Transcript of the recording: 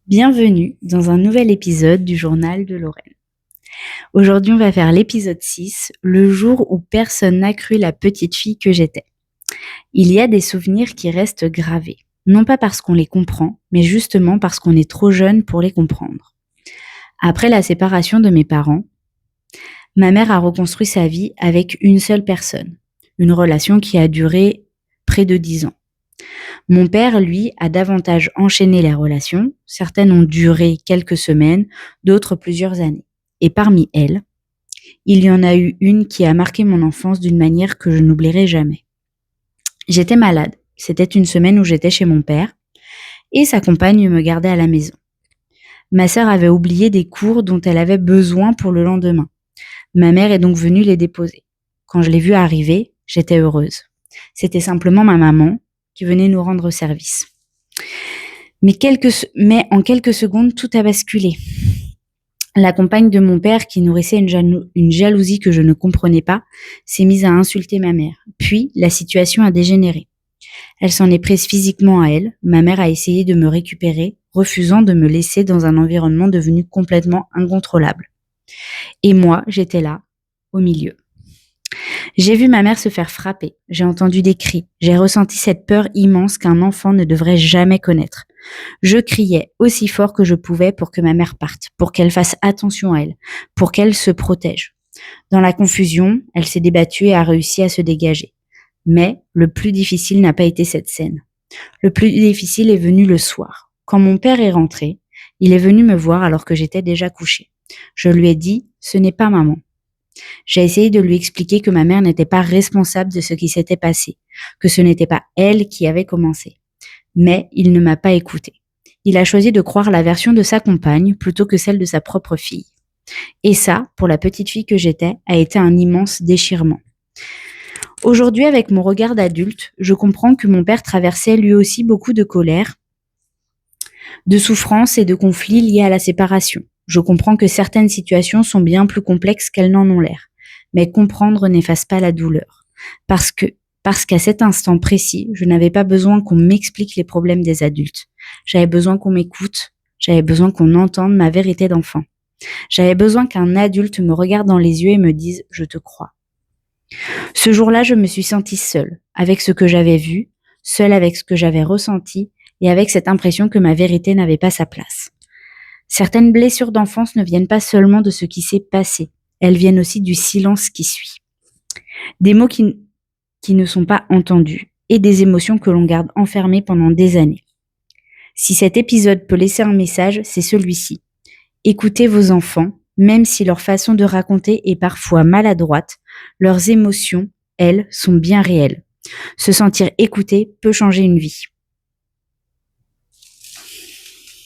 Bienvenue dans un nouvel épisode du journal de Lorraine. Aujourd'hui, on va faire l'épisode 6, le jour où personne n'a cru la petite fille que j'étais. Il y a des souvenirs qui restent gravés, non pas parce qu'on les comprend, mais justement parce qu'on est trop jeune pour les comprendre. Après la séparation de mes parents, ma mère a reconstruit sa vie avec une seule personne, une relation qui a duré près de 10 ans. Mon père, lui, a davantage enchaîné les relations. Certaines ont duré quelques semaines, d'autres plusieurs années. Et parmi elles, il y en a eu une qui a marqué mon enfance d'une manière que je n'oublierai jamais. J'étais malade. C'était une semaine où j'étais chez mon père et sa compagne me gardait à la maison. Ma sœur avait oublié des cours dont elle avait besoin pour le lendemain. Ma mère est donc venue les déposer. Quand je l'ai vue arriver, j'étais heureuse. C'était simplement ma maman qui venait nous rendre service. Mais en quelques secondes, tout a basculé. La compagne de mon père, qui nourrissait une jalousie que je ne comprenais pas, s'est mise à insulter ma mère. Puis, la situation a dégénéré. Elle s'en est prise physiquement à elle. Ma mère a essayé de me récupérer, refusant de me laisser dans un environnement devenu complètement incontrôlable. Et moi, j'étais là, au milieu. J'ai vu ma mère se faire frapper, j'ai entendu des cris, j'ai ressenti cette peur immense qu'un enfant ne devrait jamais connaître. Je criais aussi fort que je pouvais pour que ma mère parte, pour qu'elle fasse attention à elle, pour qu'elle se protège. Dans la confusion, elle s'est débattue et a réussi à se dégager. Mais le plus difficile n'a pas été cette scène. Le plus difficile est venu le soir. Quand mon père est rentré, il est venu me voir alors que j'étais déjà couchée. Je lui ai dit « Ce n'est pas maman ». J'ai essayé de lui expliquer que ma mère n'était pas responsable de ce qui s'était passé, que ce n'était pas elle qui avait commencé. Mais il ne m'a pas écoutée. Il a choisi de croire la version de sa compagne plutôt que celle de sa propre fille. Et ça, pour la petite fille que j'étais, a été un immense déchirement. Aujourd'hui, avec mon regard d'adulte, je comprends que mon père traversait lui aussi beaucoup de colère, de souffrance et de conflits liés à la séparation. Je comprends que certaines situations sont bien plus complexes qu'elles n'en ont l'air. Mais comprendre n'efface pas la douleur. Parce qu'à cet instant précis, je n'avais pas besoin qu'on m'explique les problèmes des adultes. J'avais besoin qu'on m'écoute. J'avais besoin qu'on entende ma vérité d'enfant. J'avais besoin qu'un adulte me regarde dans les yeux et me dise « je te crois ». Ce jour-là, je me suis sentie seule, avec ce que j'avais vu, seule avec ce que j'avais ressenti et avec cette impression que ma vérité n'avait pas sa place. Certaines blessures d'enfance ne viennent pas seulement de ce qui s'est passé, elles viennent aussi du silence qui suit. Des mots qui ne sont pas entendus et des émotions que l'on garde enfermées pendant des années. Si cet épisode peut laisser un message, c'est celui-ci. Écoutez vos enfants, même si leur façon de raconter est parfois maladroite, leurs émotions, elles, sont bien réelles. Se sentir écouté peut changer une vie.